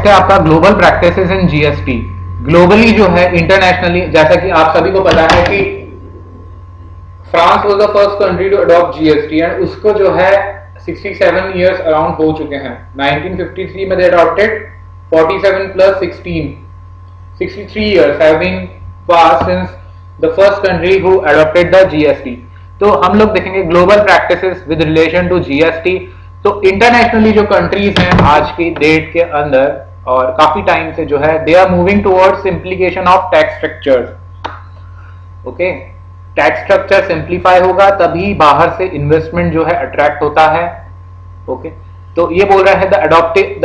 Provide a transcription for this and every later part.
है आपका global practices in GST. Globally जो है इंटरनेशनली, जैसा कि आप सभी को पता है कि France was the first country to adopt GST and उसको जो है 67 इयर्स अराउंड हो चुके हैं। 1953 में दे adopted, 47 plus 16, 63 years have been passed since the first country who adopted the GST। तो हम लोग देखेंगे global practices with relation to GST. तो इंटरनेशनली जो कंट्रीज हैं आज की डेट के अंदर और काफी टाइम से जो है they are moving towards simplification of tax structures. Okay, tax structure simplify होगा तभी बाहर से इन्वेस्टमेंट जो है अट्रैक्ट होता है। ओके, तो ये बोल रहा है the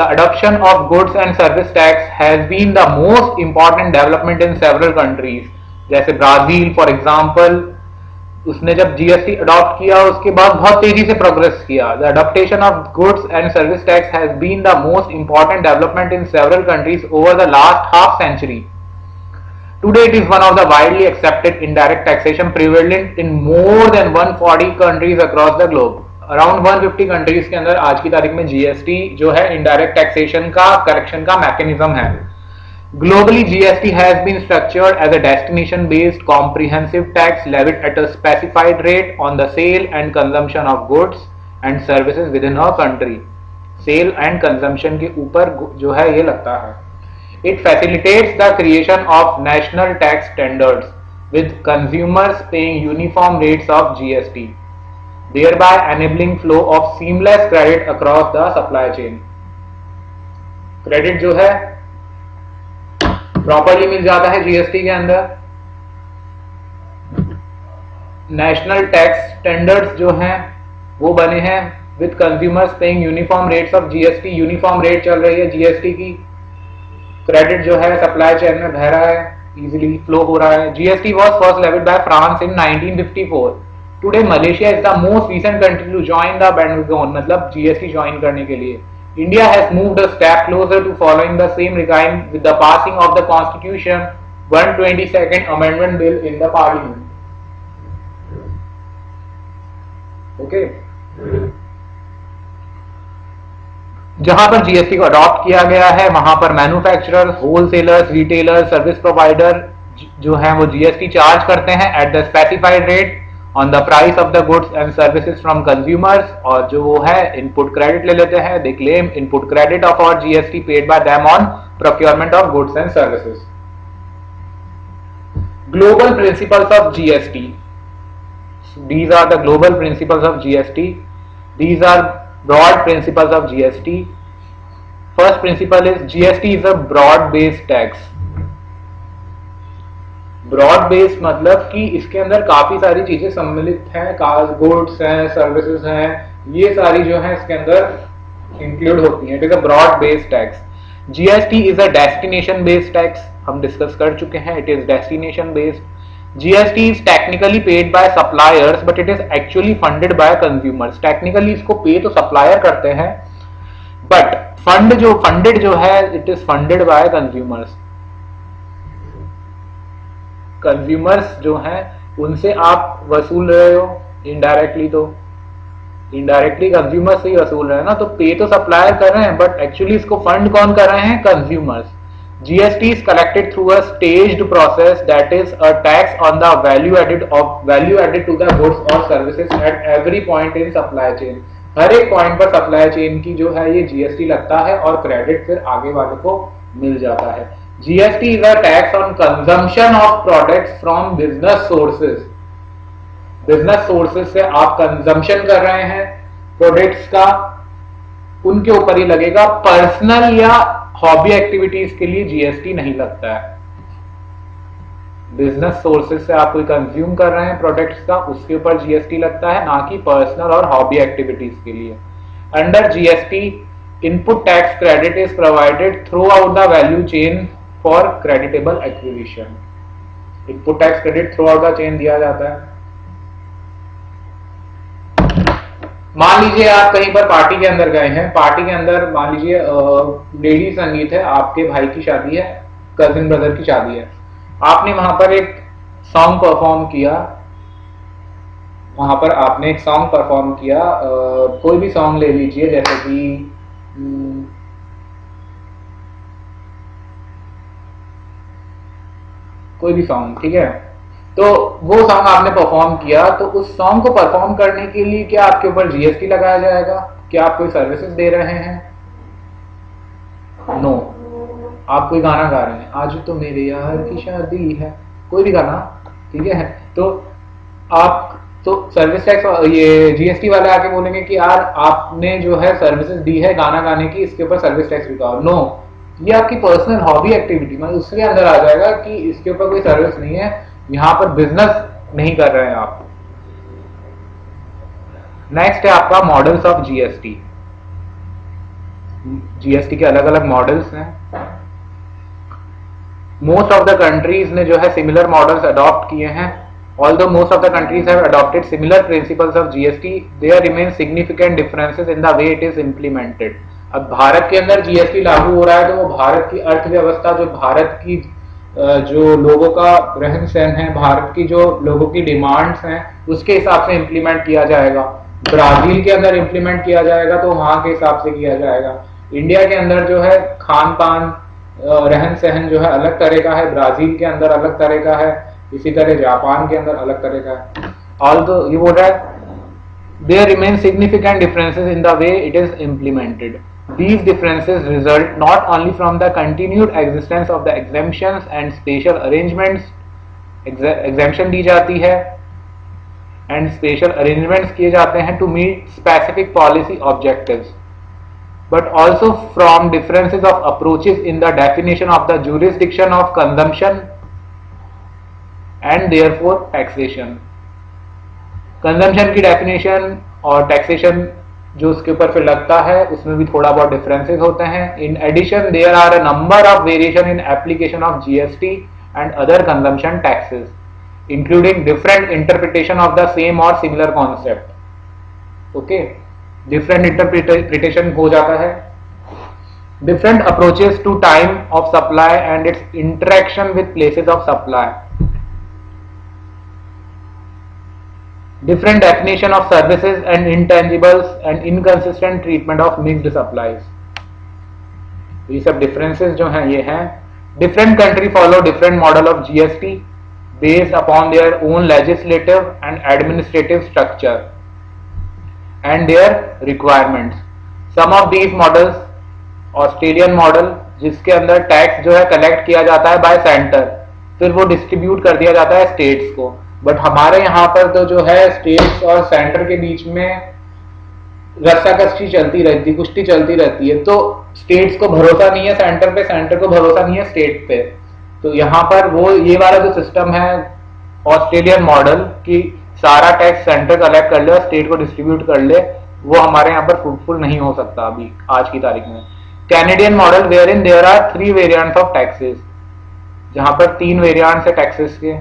adoption of goods and service tax has been the most important development in several countries. जैसे ब्राजील फॉर एग्जांपल, उसने जब जीएसटी अडॉप्ट किया उसके बाद बहुत तेजी से प्रोग्रेस किया। The adaptation of goods and service tax has been the most important development in several countries over the last half century. Today it is one of the widely accepted indirect taxation prevalent in more than 140 countries across the globe। Around 150 countries के अंदर आज की तारीख में GST जो है indirect taxation का correction का मैकेनिज्म है। Globally GST has been structured as a destination based comprehensive tax levied at a specified rate on the sale and consumption of goods and services within a country. Sale and consumption के ऊपर जो है ये लगता है। It facilitates the creation of national tax standards with consumers paying uniform rates of GST, thereby enabling flow of seamless credit across the supply chain। Credit जो है properly मिल जाता है जीएसटी के अंदर। नेशनल टैक्स स्टैंडर्ड्स जो हैं वो बने हैं with consumers paying uniform rates of GST. Uniform rate चल रही है जीएसटी की। क्रेडिट जो है सप्लाई चेन में बह रहा है, इजीली फ्लो हो रहा है। GST was first levied by France in 1954। Today Malaysia is the most recent country to join the bandwagon, मतलब जीएसटी ज्वाइन करने के लिए। India has moved a step closer to following the same rigid with the passing of the constitution 122nd amendment bill in the parliament. Okay, जहां पर GST को adopt किया गया है वहां पर manufacturers, wholesalers, retailers, service provider जो हैं वो जीएसटी चार्ज करते हैं at the specified rate on the price of the goods and services from consumers. और जो वो है इनपुट क्रेडिट ले लेते हैं। They claim input credit of और GST paid by them on procurement of goods and services. Global principles of GST, these are the global principles of GST, these are broad principles of GST। first principle is GST is a broad based tax। broad based मतलब कि इसके अंदर काफी सारी चीजें सम्मिलित हैं, goods हैं, सर्विसेज हैं, ये सारी जो है इसके अंदर इंक्लूड होती हैं। It is a broad based tax. GST is a destination based tax, हम डिस्कस कर चुके हैं। It is destination based. GST is technically paid by suppliers but it is actually funded by consumers। technically इसको पे तो supplier करते हैं but funded जो है it is funded by consumers। consumers जो हैं उनसे आप वसूल रहे हो indirectly, तो indirectly consumers से ही वसूल रहे हैं ना, तो पे तो सप्लायर कर रहे हैं but actually इसको फंड कौन कर रहे हैं? consumers। GST is collected through a staged process that is a tax on the value added to the goods or services at every point in supply chain। हर एक point पर supply chain की जो है ये जीएसटी लगता है और credit फिर आगे वाले को मिल जाता है। GST is a tax on consumption of products from business sources. Business sources से आप कंजम्पशन कर रहे हैं प्रोडक्ट्स का, उनके ऊपर ही लगेगा। पर्सनल या हॉबी एक्टिविटीज के लिए जीएसटी नहीं लगता है। बिजनेस सोर्सेज से आप कोई कंज्यूम कर रहे हैं प्रोडक्ट्स का, उसके ऊपर जीएसटी लगता है, ना कि पर्सनल और हॉबी एक्टिविटीज के लिए। Under GST input tax credit is provided through out the value chain for creditable acquisition. Input tax credit through out the chain दिया जाता है। मान लीजिए आप कहीं पर पार्टी के अंदर गए हैं, पार्टी के अंदर मान लीजिए लेडी संगीत है, आपके भाई की शादी है, कजिन ब्रदर की शादी है, आपने वहां पर एक सॉन्ग परफॉर्म किया। वहां पर आपने एक सॉन्ग परफॉर्म किया, कोई भी सॉन्ग ले लीजिए, जैसे कि कोई भी सॉन्ग, ठीक है। तो वो सॉन्ग आपने परफॉर्म किया, तो उस सॉन्ग को परफॉर्म करने के लिए क्या आपके ऊपर जीएसटी लगाया जाएगा? क्या आप कोई सर्विसेज दे रहे हैं? नो। आप कोई गाना गा रहे हैं, आज तो मेरे यार की शादी है, कोई भी गाना, ठीक है, तो आप तो सर्विस टैक्स, ये जीएसटी वाले आके बोलेंगे कि यार आपने जो है सर्विसेज दी है गाना गाने की, इसके ऊपर सर्विस टैक्स लगाओ। नो, ये आपकी पर्सनल हॉबी एक्टिविटी, मतलब उसके अंदर आ जाएगा कि इसके ऊपर कोई सर्विस नहीं है, यहाँ पर बिजनेस नहीं कर रहे हैं आप। नेक्स्ट है आपका मॉडल्स ऑफ जीएसटी। जीएसटी के अलग अलग मॉडल्स हैं। मोस्ट ऑफ द कंट्रीज ने जो है सिमिलर मॉडल्स अडॉप्ट किए हैं। Although most of the countries have adopted similar principles of GST, there remain significant differences in the way it is implemented. अब भारत के अंदर जीएसटी लागू हो रहा है, तो वो भारत की अर्थव्यवस्था, जो भारत की जो लोगों का रहन सहन है, भारत की जो लोगों की डिमांड्स हैं, उसके हिसाब से इम्प्लीमेंट किया जाएगा। ब्राजील के अंदर इम्प्लीमेंट किया जाएगा तो वहां के हिसाब से किया जाएगा। इंडिया के अंदर जो है खान पान, रहन सहन जो है अलग तरह का है, ब्राजील के अंदर अलग तरह का है, इसी तरह जापान के अंदर अलग तरह का है। Although ये बोल रहा है there remain significant differences in the way it is implemented. These differences result not only from the continued existence of the exemptions and special arrangements, exemption दी जाती है and special arrangements किए जाते हैं to meet specific policy objectives, but also from differences of approaches in the definition of the jurisdiction of consumption and therefore taxation. Consumption की definition और taxation जो उसके ऊपर फिर लगता है, उसमें भी थोड़ा बहुत डिफरेंसेस होते हैं। In addition there are a number of variation in application of GST and other consumption taxes, including different interpretation of the same और similar concept. Okay, different interpretation हो जाता है। Different approaches to time of supply and its interaction with places of supply, different definition of services and intangibles and inconsistent treatment of mixed supplies। ये सब differences जो हैं ये हैं। Different country follow different model of GST based upon their own legislative and administrative structure and their requirements। Some of these models, Australian model जिसके अंदर tax जो है कलेक्ट किया जाता है बाय सेंटर, फिर वो डिस्ट्रीब्यूट कर दिया जाता है स्टेट्स को। बट हमारे यहाँ पर तो जो है स्टेट्स और सेंटर के बीच में रस्साकशी चलती रहती, कुश्ती चलती रहती है। तो स्टेट्स को भरोसा नहीं है सेंटर पे, सेंटर को भरोसा नहीं है स्टेट पे। तो यहाँ पर वो ये वाला जो सिस्टम है ऑस्ट्रेलियन मॉडल की सारा टैक्स सेंटर कलेक्ट कर ले और स्टेट को डिस्ट्रीब्यूट कर ले, वो हमारे यहाँ पर फ्रूटफुल नहीं हो सकता अभी आज की तारीख में। Canadian model wherein there are 3 variants of taxes, जहां पर 3 वेरिएंट्स है टैक्सेस के।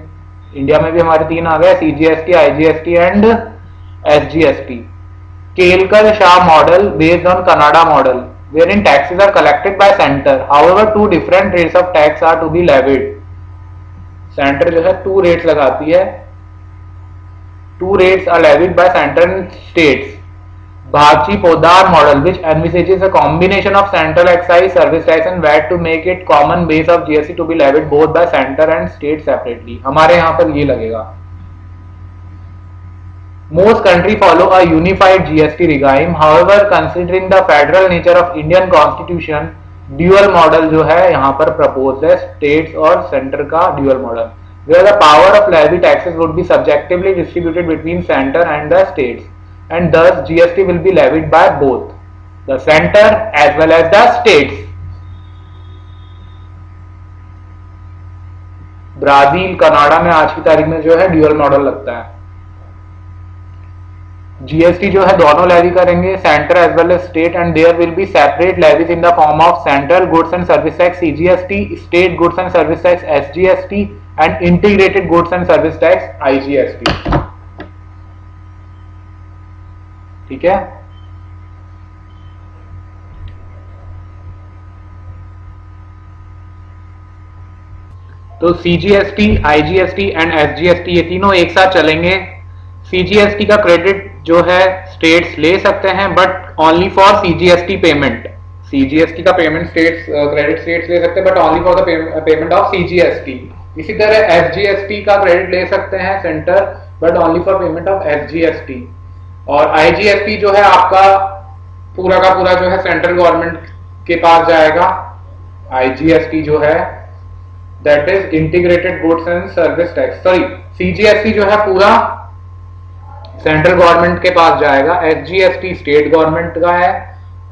इंडिया में भी हमारे 3 आ गए, CGST, IGST and SGST. Kelkar Shah model based on Canada model wherein taxes are collected by center, however 2 different rates of tax are to be levied। Centre जो है 2 रेट्स लगाती है, 2 rates are levied by center and states। Bharti Podar model which envisages a combination of central excise, service tax and VAT to make it common base of GST to be levied both by center and state separately। हमारे यहाँ पर ये लगेगा। Most countries follow a unified GST regime, however considering the federal nature of Indian Constitution, dual model जो है यहाँ पर proposed है, states और center का dual model, where the power of levy taxes would be subjectively distributed between center and the states, and thus GST will be levied by both the center as well as the states। Brazil, Canada में आज की तारीख में जो है dual model लगता है। GST जो है दोनों लेवी करेंगे, centre as well as state, and there will be separate levies in the form of central goods and service tax CGST, state goods and service tax SGST and integrated goods and service tax IGST. ठीक है, तो CGST, IGST and SGST ये तीनों एक साथ चलेंगे। CGST का credit जो है स्टेट्स ले सकते हैं, but only for CGST payment. CGST का पेमेंट स्टेट्स, क्रेडिट स्टेट्स ले सकते हैं, but only for the payment of CGST. इसी तरह एसजीएसटी का क्रेडिट ले सकते हैं centre, but only for payment of SGST. और आईजीएसटी जो है आपका पूरा का पूरा जो है सेंट्रल गवर्नमेंट के पास जाएगा। आईजीएसटी जो है that is integrated goods and service tax, sorry CGST जो है पूरा सेंट्रल गवर्नमेंट के पास जाएगा, एसजीएसटी स्टेट गवर्नमेंट का है,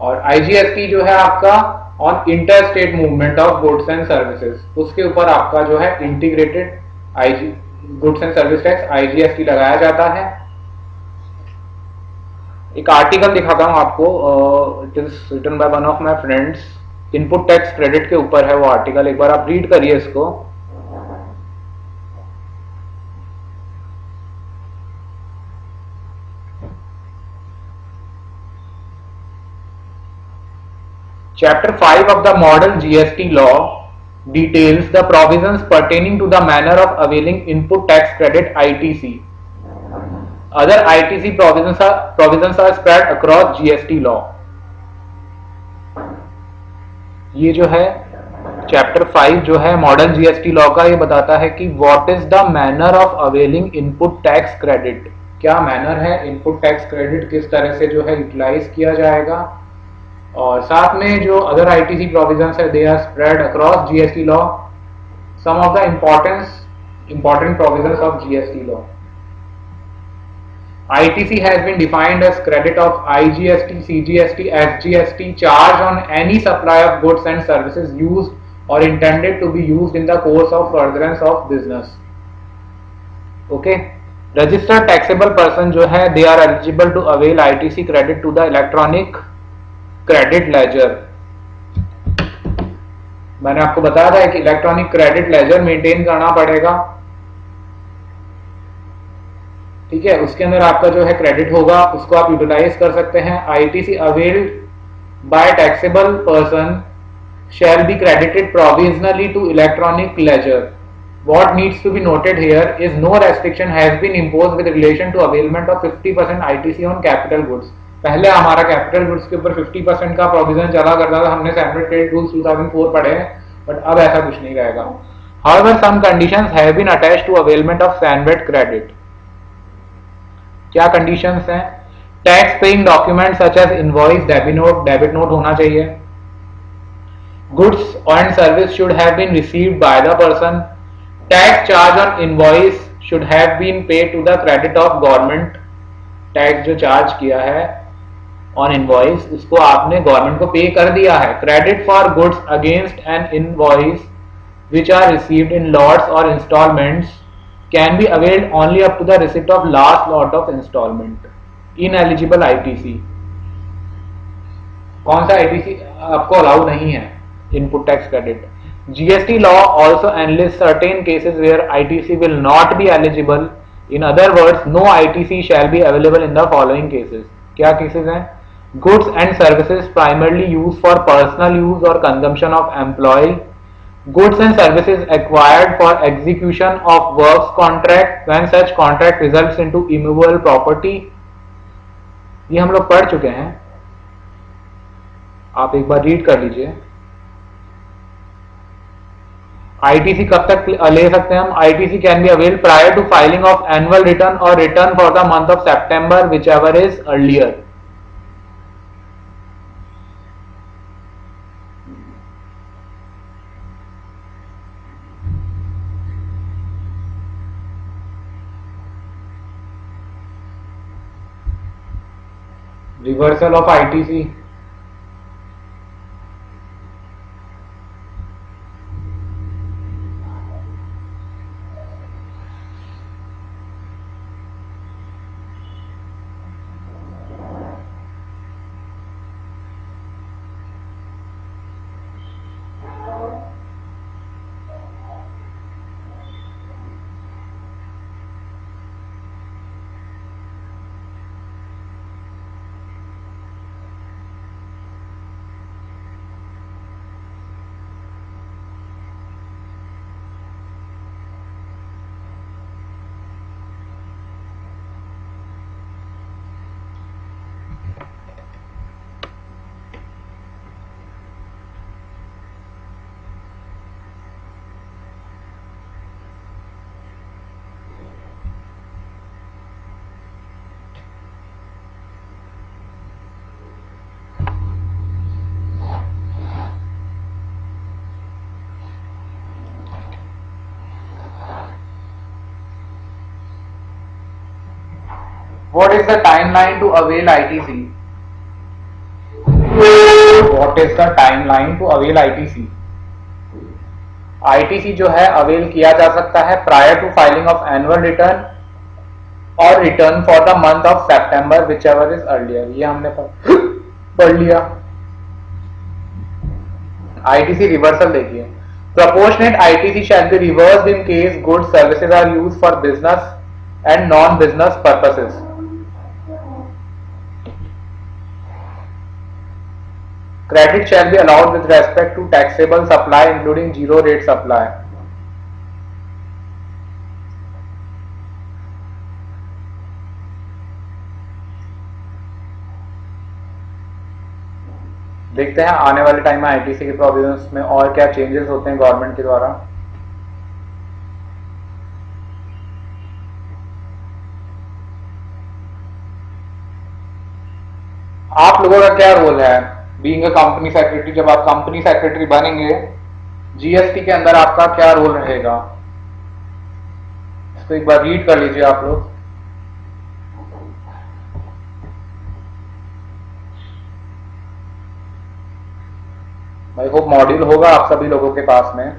और आईजीएसटी जो है आपका on inter state movement of goods and services, उसके ऊपर आपका जो है integrated IG goods and service tax IGST लगाया जाता है। एक आर्टिकल दिखाता हूं आपको, it is written by one of my friends, input tax credit के ऊपर है वो आर्टिकल, एक बार आप रीड करिए इसको। Chapter 5 of the Model GST Law details the provisions pertaining to the manner of availing input tax credit ITC. Other ITC provisions are spread across GST law. ये जो है चैप्टर 5 जो है मॉडल जीएसटी लॉ का, ये बताता है कि what is the manner of availing input tax credit, क्या मैनर है इनपुट टैक्स क्रेडिट किस तरह से जो है यूटिलाइज किया जाएगा। और साथ में जो अदर आईटीसी प्रोविजंस है they are spread across GST law, some of the important provisions of GST law. ITC has been defined as credit of IGST, CGST, SGST charged on any supply of goods and services used or intended to be used in the course of furtherance of business. Okay. Registered taxable person जो है they are eligible to avail ITC credit to the electronic credit ledger. मैंने आपको बताया था कि electronic credit ledger maintain करना पड़ेगा, ठीक है, उसके अंदर आपका जो है क्रेडिट होगा, उसको आप यूटिलाइज कर सकते हैं। ITC availed by taxable person shall be credited provisionally to electronic ledger. What needs to be noted here is no restriction has been imposed with relation to availment of 50% ITC on capital goods. पहले हमारा capital goods के ऊपर 50% का provision चला करता था, हमने separate credit rules 2004 पढ़े हैं, बट अब ऐसा कुछ नहीं रहेगा। However, some conditions have been attached to availment of SANVAT credit. क्या कंडीशंस हैं? Tax paying document such as invoice, debit note होना चाहिए। Goods and service should have been received by the person. Tax charge on invoice should have been paid to the credit of government. Tax जो charge किया है on invoice उसको आपने government को पे कर दिया है। Credit for goods against an invoice which are received in lots और installments can be availed only up to the receipt of last lot of installment. Ineligible ITC, कौन सा ITC आपको अलाउ नहीं है input tax credit. GST law also enlists certain cases where ITC will not be eligible. In other words, no ITC shall be available in the following cases. क्या cases हैं? Goods and services primarily used for personal use or consumption of employee. Goods and services acquired for execution of works contract when such contract results into immovable property. ये हम लोग पढ़ चुके हैं, आप एक बार रीड कर लीजिए। आईटीसी कब तक ले सकते हैं हम? ITC can be avail prior to filing of annual return और return for the month of September whichever is earlier. Reversal of ITC, What is the timeline to avail ITC? What is the timeline to avail ITC? ITC जो है avail किया जा सकता है prior to filing of annual return और return for the month of September whichever is earlier. ये हमने पढ़ लिया। ITC रिवर्सल देखिए, proportionate ITC shall be reversed in case goods services are used for business and non-business purposes. Credit shall be allowed with respect to taxable supply including zero rate supply. देखते हैं आने वाले time में ITC के provisions में और क्या changes होते हैं गवर्नमेंट के द्वारा। आप लोगों का क्या रोल है बीइंग अ कंपनी सेक्रेटरी? जब आप कंपनी सेक्रेटरी बनेंगे जीएसटी के अंदर आपका क्या रोल रहेगा, इसको एक बार रीड कर लीजिए आप लोग। आई होप मॉड्यूल होगा आप सभी लोगों के पास में,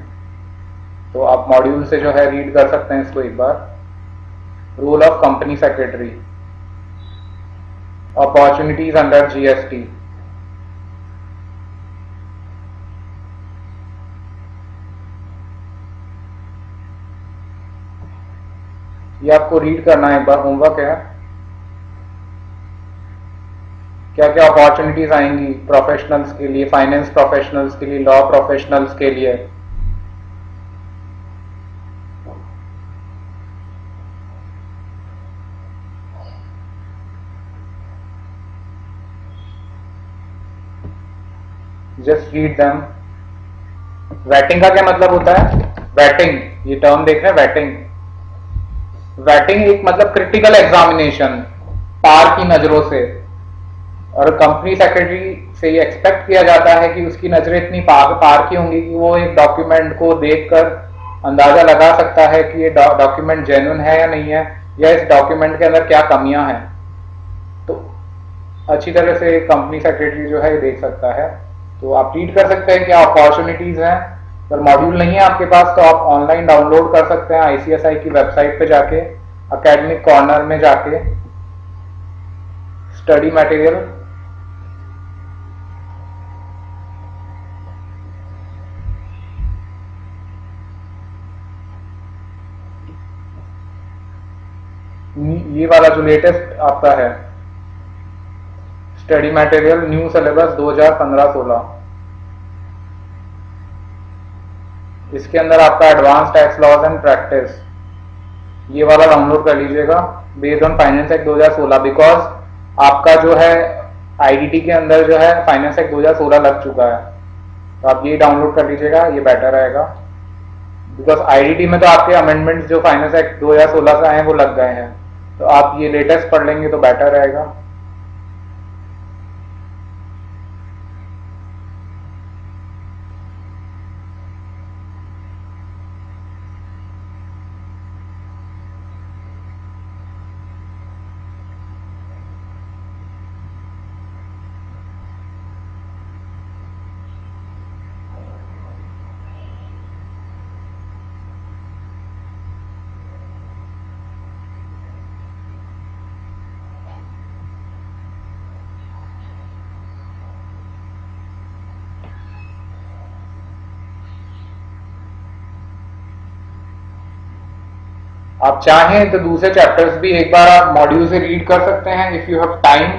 तो आप मॉड्यूल से जो है रीड कर सकते हैं इसको एक बार। Role of company secretary, opportunities under GST. ये आपको रीड करना है एक बार, होमवर्क है। क्या क्या अपॉर्चुनिटीज आएंगी प्रोफेशनल्स के लिए, फाइनेंस प्रोफेशनल्स के लिए, लॉ प्रोफेशनल्स के लिए। Just read them. वेटिंग का क्या मतलब होता है? वेटिंग, ये टर्म देख रहे हैं, वेटिंग। वेटिंग एक मतलब क्रिटिकल एग्जामिनेशन, पार की नजरों से। और कंपनी सेक्रेटरी से ये एक्सपेक्ट किया जाता है कि उसकी नजरें इतनी पार की होंगी कि वो एक डॉक्यूमेंट को देखकर अंदाजा लगा सकता है कि ये डॉक्यूमेंट जेन्युइन है या नहीं है, या इस डॉक्यूमेंट के अंदर क्या कमियां हैं। तो अच्छी तरह से कंपनी सेक्रेटरी जो है ये देख सकता है। तो आप रीड कर सकते हैं क्या अपॉर्चुनिटीज हैं। अगर मॉड्यूल नहीं है आपके पास तो आप ऑनलाइन डाउनलोड कर सकते हैं आईसीएसआई की वेबसाइट पे जाके, एकेडमिक कॉर्नर में जाके, स्टडी मटेरियल। ये वाला जो लेटेस्ट आपका है स्टडी मटेरियल न्यू सिलेबस 2015-16, इसके अंदर आपका advance tax laws and practice, ये वाला डाउनलोड कर लीजिएगा based on finance act 2016। Because आपका जो है आईडीटी के अंदर जो है फाइनेंस एक्ट 2016 लग चुका है, तो आप ये डाउनलोड कर लीजिएगा, ये बेटर रहेगा। बिकॉज आईडीटी में तो आपके अमेंडमेंट्स जो फाइनेंस एक्ट 2016 से आए हैं वो लग गए हैं, तो आप ये लेटेस्ट पढ़ लेंगे तो बेटर रहेगा। आप चाहें तो दूसरे चैप्टर्स भी एक बार आप मॉड्यूल से रीड कर सकते हैं इफ यू हैव टाइम।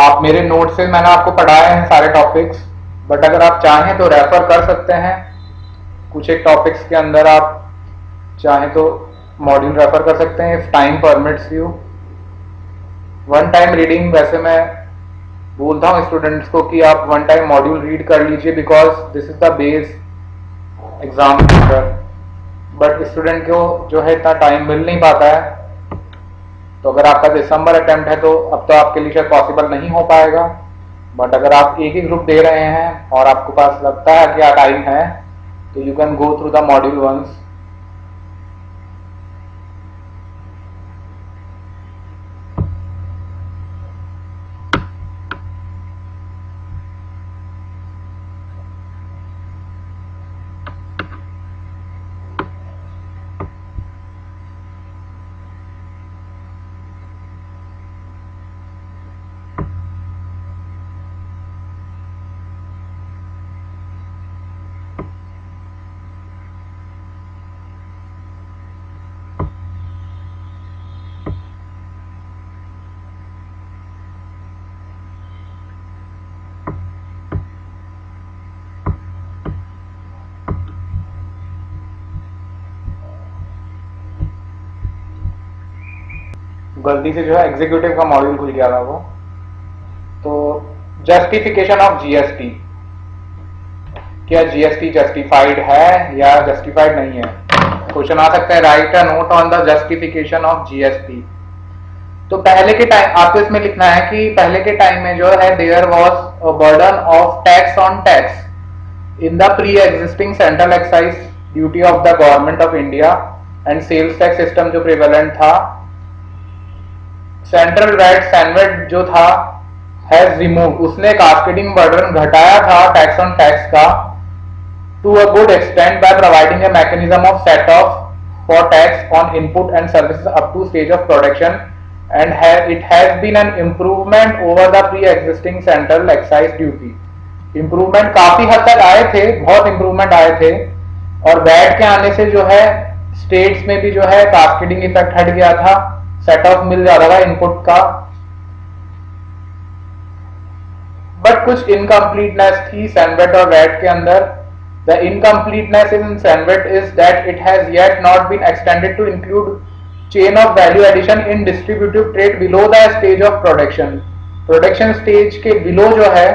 आप मेरे नोट से मैंने आपको पढ़ाए हैं सारे टॉपिक्स, बट अगर आप चाहें तो रेफर कर सकते हैं कुछ एक टॉपिक्स के अंदर। आप चाहें तो मॉड्यूल रेफर कर सकते हैं if time permits you. One time reading वैसे मैं बोलता हूँ स्टूडेंट्स को कि आप वन टाइम मॉड्यूल रीड कर लीजिए, because this is the base exam paper. But student को जो है इतना टाइम मिल नहीं पाता है, तो अगर आपका दिसंबर अटेम्प्ट है तो अब तो आपके लिए शायद पॉसिबल नहीं हो पाएगा। बट अगर आप एक ही ग्रुप दे रहे हैं और आपके पास लगता है कि टाइम है, तो you can go through the module once. गलती से जो है एग्जीक्यूटिव का मॉड्यूल खुल गया था वो। तो जस्टिफिकेशन ऑफ जीएसटी, क्या जीएसटी जस्टिफाइड है या जस्टिफाइड नहीं है? क्वेश्चन आ सकता है, right a note on the justification of GST. तो पहले के टाइम आपको इसमें लिखना है कि पहले के टाइम में जो है there was a burden of tax on tax in the pre existing central excise duty of the government of India and sales tax system जो प्रिवेलेंट था। सेंट्रल वैट सैनवेट जो था हैज रिमूव, उसने cascading burden घटाया था tax on tax का to a good extent by providing a mechanism of set off for tax on input and services up to stage of production and it has been an improvement over the pre-existing central excise duty. Improvement काफी हद तक आए थे, बहुत improvement आए थे, और VAT के आने से जो है स्टेट्स में भी जो है कास्केडिंग इफेक्ट हट गया था, सेट ऑफ मिल जाता था इनपुट का। बट कुछ इनकम्प्लीटनेस थी सैनवेट और वैट के अंदर। The incompleteness in CENVAT is that it has yet not been extended to include chain of value addition in distributive trade below the stage of production. Production stage के below जो है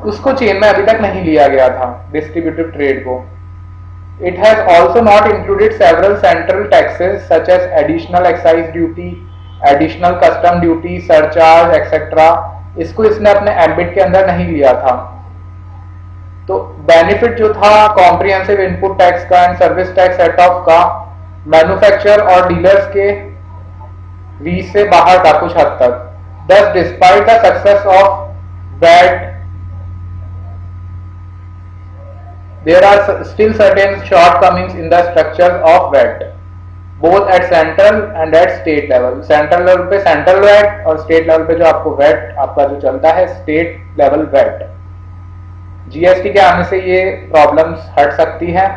उसको chain में अभी तक नहीं लिया गया था डिस्ट्रीब्यूटिव ट्रेड को। It has also not included several central taxes such as additional excise duty, additional custom duty, surcharge etcetera. इसको इसने अपने एम्बिट के अंदर नहीं लिया था। तो बेनिफिट जो था कॉम्प्रिहेंसिव इनपुट टैक्स का and service tax set of का मैन्युफैक्चरर और डीलर्स के रीच से बाहर था कुछ हद तक। Thus, despite the success of VAT, there are still certain shortcomings in the structure of VAT, both at central and at state level. Central level पे central VAT और state level पे जो आपको VAT आपका जो चलता है state level VAT। जीएसटी के आने से ये प्रॉब्लम्स हट सकती हैं।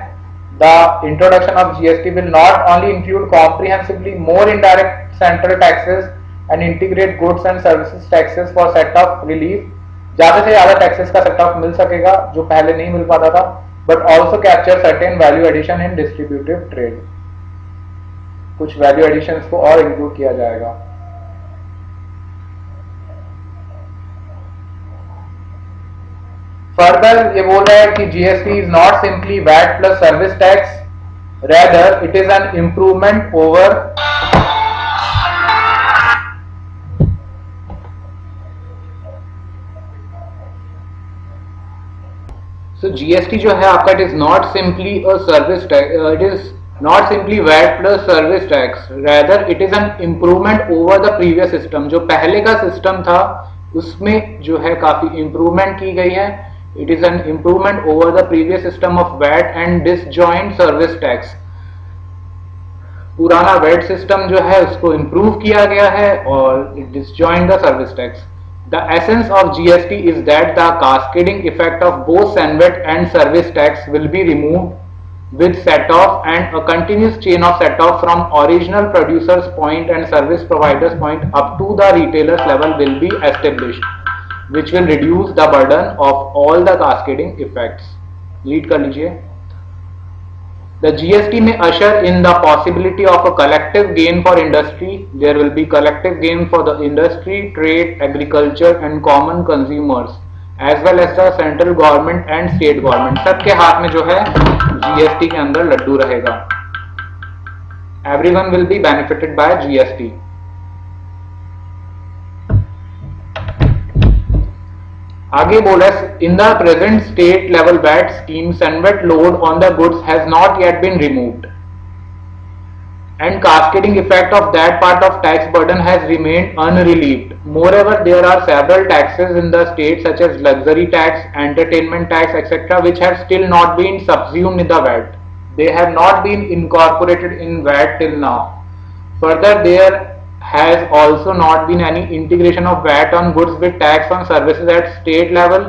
The introduction of GST will not only include comprehensively more indirect central taxes and integrate goods and services taxes for set of relief. ज्यादा से ज्यादा टैक्सेस का सेट ऑफ मिल सकेगा जो पहले नहीं मिल पाता था, but also capture certain value addition in distributive trade. कुछ वैल्यू एडिशन को और इंक्लूड किया जाएगा। फर्दर ये बोल रहा है कि GST is not simply VAT plus service tax, rather it is an improvement over so GST जो है आपका it is not simply a service tax, it is not simply VAT plus service tax, rather it is an improvement over the previous system. जो पहले का system था उसमें जो है काफी इंप्रूवमेंट की गई है। It is an improvement over the previous system of VAT and disjoint service tax. पुराना VAT सिस्टम जो है उसको improve किया गया है और disjoint the service tax. The essence of GST is that the cascading effect of both SANVAT and service tax will be removed with set-off, and a continuous chain of set-off from original producer's point and service provider's point up to the retailer's level will be established, which will reduce the burden of all the cascading effects. Read कर लीजिए। The GST may usher in the possibility of a collective gain for industry. There will be collective gain for the industry, trade, agriculture and common consumers, as well as the central government and state government. सबके हाथ में जो है GST के अंदर लड्डू रहेगा। Everyone will be benefited by GST. आगे बोला, in the present state level VAT scheme SANVAT load on the goods has not yet been removed and cascading effect of that part of tax burden has remained unrelieved. Moreover, there are several taxes in the state such as luxury tax, entertainment tax, etc., which have still not been subsumed in the VAT. They have not been incorporated in VAT till now. Further, there has also not been any integration of VAT on goods with tax on services at state level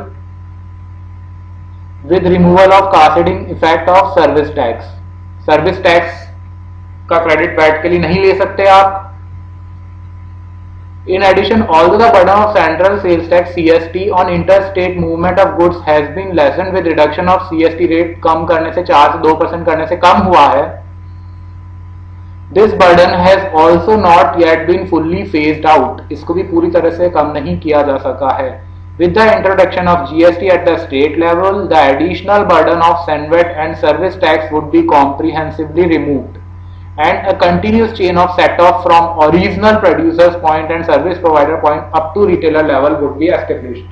with removal of cascading effect of service tax. Service tax का credit VAT के लिए नहीं ले सकते आप। In addition, although the burden of central sales tax CST on interstate movement of goods has been lessened with reduction of CST rate कम करने से 4 से 2% करने से कम हुआ है, this burden has also not yet been fully phased out, इसको भी पूरी तरह से कम नहीं किया जा सका है. With the introduction of GST at the state level, the additional burden of SENVAT and service tax would be comprehensively removed, and a continuous chain of set-off from original producer's point and service provider point up to retailer level would be established.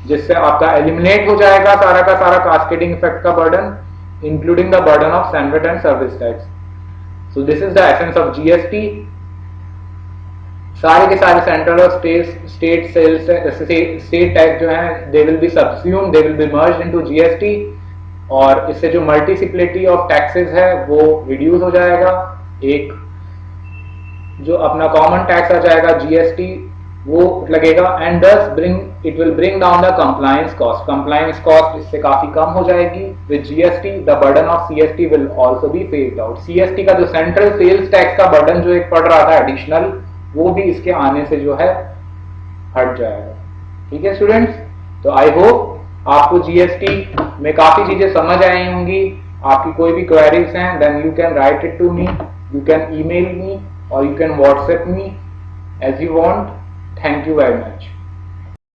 जिससे आपका eliminate हो जाएगा सारा का सारा cascading effect का burden, including the burden of SENVAT and service tax. So this is the essence of GST. सारे के सारे सेंट्रल और स्टेट सेल्स स्टेट टैक्स जो हैं they will be subsumed, they will be merged into GST, और इससे जो मल्टीसिप्लिटी of taxes है वो रिड्यूस हो जाएगा. एक जो अपना कॉमन टैक्स आ जाएगा जीएसटी वो लगेगा, and thus it will bring down the compliance cost. Compliance cost इससे काफी कम हो जाएगी. With GST the burden of CST will also be phased out. CST का जो सेंट्रल सेल्स टैक्स का बर्डन जो एक पड़ रहा था एडिशनल, वो भी इसके आने से जो है हट जाएगा. ठीक है स्टूडेंट्स, तो आई होप आपको जीएसटी में काफी चीजें समझ आई होंगी. आपकी कोई भी क्वेरीज हैं then you can write it to me, you can email me और you can WhatsApp me as you want. Thank you very much.